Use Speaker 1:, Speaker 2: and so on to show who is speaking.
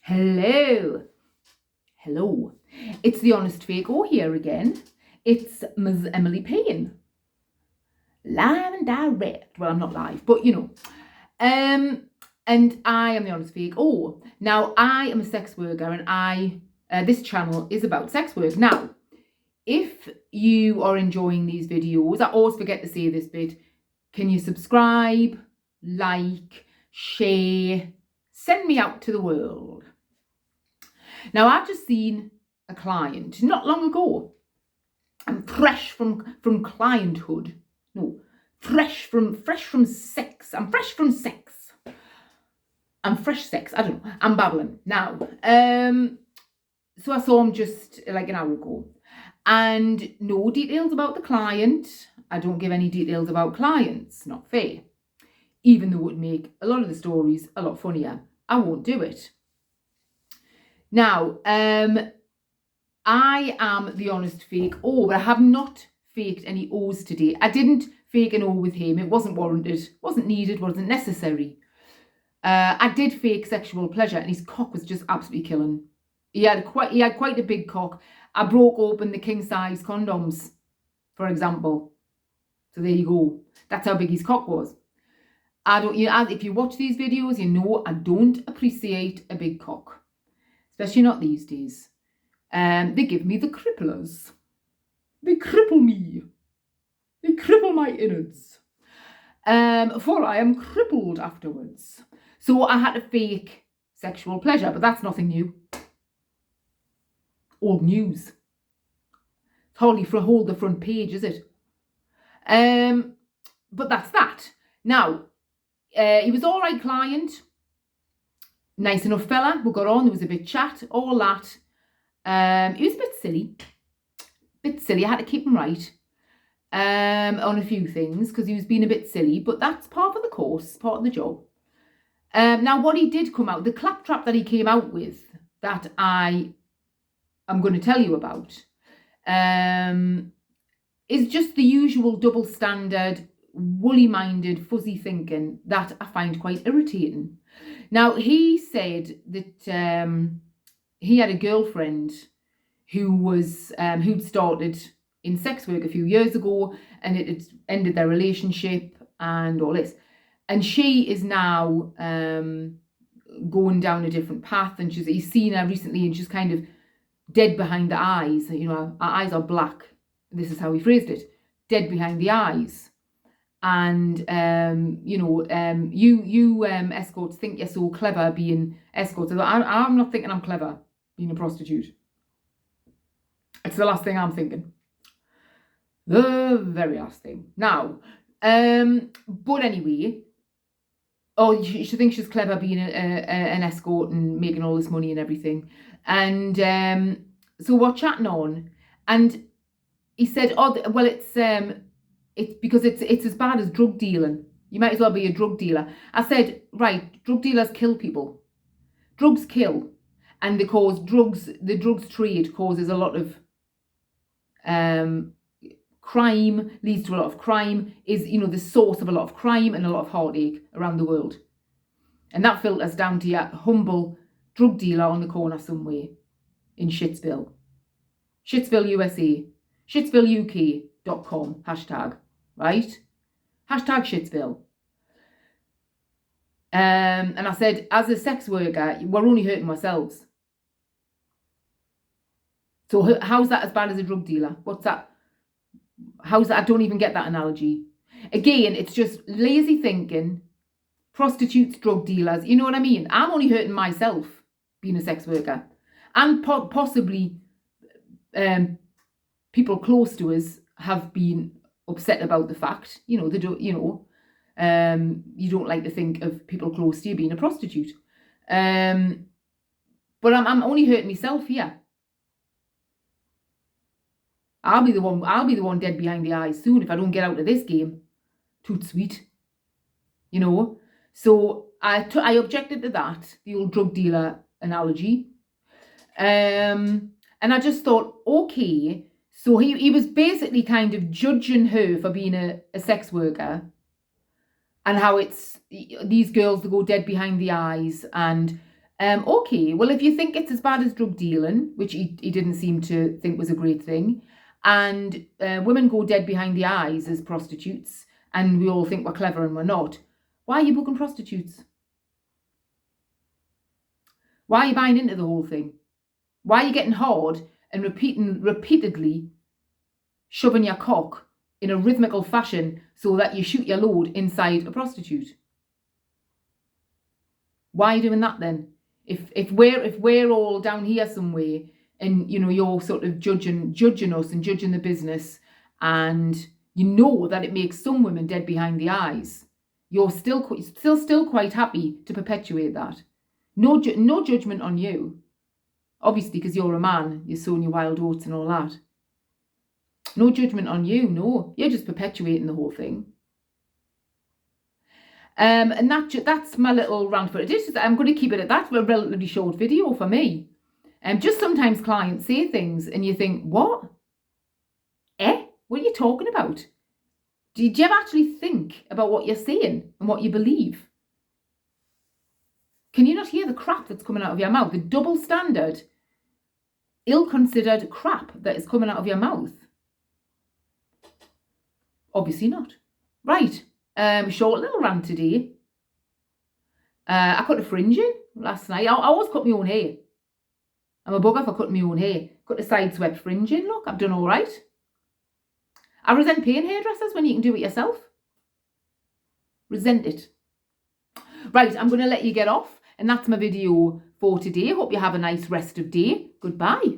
Speaker 1: Hello. It's the Honest Fake here again. It's Ms. Emily Payne. Live and direct. Well, I'm not live, but you know. And I am the Honest Fake. Now I am a sex worker, and this channel is about sex work. Now, if you are enjoying these videos, I always forget to say this bit. Can you subscribe, like, share, send me out to the world? Now, I've just seen a client not long ago. I'm fresh from clienthood. No, fresh from sex. I'm fresh from sex. I'm fresh sex. I don't know. I'm babbling now. So I saw him just like an hour ago, and no details about the client. I don't give any details about clients. Not fair. Even though it would make a lot of the stories a lot funnier, I won't do it. Now, I am the Honest Fake but I have not faked any O's today. I didn't fake an O with him. It wasn't warranted, wasn't needed, wasn't necessary. I did fake sexual pleasure, and his cock was just absolutely killing. He had quite a big cock. I broke open the king-size condoms, for example. So there you go. That's how big his cock was. If you watch these videos, you know I don't appreciate a big cock. Especially not these days. They give me the cripplers. They cripple me. They cripple my innards. For I am crippled afterwards. So I had to fake sexual pleasure, but that's nothing new. Old news. It's hardly for hold the front page, is it? But that's that. Now, he was all right client. Nice enough fella. We got on. There was a bit chat. All that. He was a bit silly. I had to keep him right on a few things because he was being a bit silly. But that's part of the course, part of the job. Now, what he did come out, the claptrap that he came out with, that I am going to tell you about, is just the usual double standard, woolly-minded, fuzzy thinking that I find quite irritating. Now, he said that he had a girlfriend who was who'd started in sex work a few years ago, and it had ended their relationship and all this. And she is now going down a different path, and he's seen her recently, and she's kind of dead behind the eyes. You know, her eyes are black. This is how he phrased it: dead behind the eyes. And you escorts think you're so clever being escorts. I'm not thinking I'm clever being a prostitute. It's the last thing I'm thinking. The very last thing. Now, but anyway, she thinks she's clever being an escort and making all this money and everything. And so we're chatting on, and he said, it's because it's as bad as drug dealing. You might as well be a drug dealer. I said, right, drug dealers kill people. Drugs kill. And because the drugs trade causes a lot of crime, leads to a lot of crime, is, the source of a lot of crime and a lot of heartache around the world. And that filters down to your humble drug dealer on the corner somewhere in Shitsville. Shitsville, USA. ShitsvilleUK.com #. Right? #Shitsville. And I said, as a sex worker, we're only hurting ourselves. So how's that as bad as a drug dealer? What's that? How's that? I don't even get that analogy. Again, it's just lazy thinking. Prostitutes, drug dealers. You know what I mean? I'm only hurting myself being a sex worker. And possibly people close to us have been upset about the fact, they don't, you don't like to think of people close to you being a prostitute. But I'm only hurting myself here. I'll be the one dead behind the eyes soon if I don't get out of this game. Toot sweet. So I objected to that, the old drug dealer analogy. And I just thought, okay, so he was basically kind of judging her for being a sex worker, and how it's these girls that go dead behind the eyes, and Okay, well, if you think it's as bad as drug dealing, which he didn't seem to think was a great thing, and women go dead behind the eyes as prostitutes, and we all think we're clever and we're not, why are you booking prostitutes? Why are you buying into the whole thing? Why are you getting hard and repeatedly shoving your cock in a rhythmical fashion so that you shoot your load inside a prostitute? Why are you doing that then? If we're all down here somewhere, and you know you're sort of judging us and judging the business, and you know that it makes some women dead behind the eyes, you're still quite happy to perpetuate that. No judgment on you, obviously, because you're a man, you're sowing your wild oats and all that. No judgment on you. No, you're just perpetuating the whole thing. And that's my little rant for it. I'm going to keep it at that for a relatively short video for me. Just sometimes clients say things and you think, what? What are you talking about? Do you ever actually think about what you're saying and what you believe? Can you not hear the crap that's coming out of your mouth? The double standard, ill-considered crap that is coming out of your mouth? Obviously not. Right. Short little rant today. I cut a fringe in last night. I always cut my own hair. I'm a bugger for cutting my own hair. Cut a side swept fringe in. Look, I've done all right. I resent paying hairdressers when you can do it yourself. Resent it. Right, I'm going to let you get off. And that's my video for today. Hope you have a nice rest of day. Goodbye.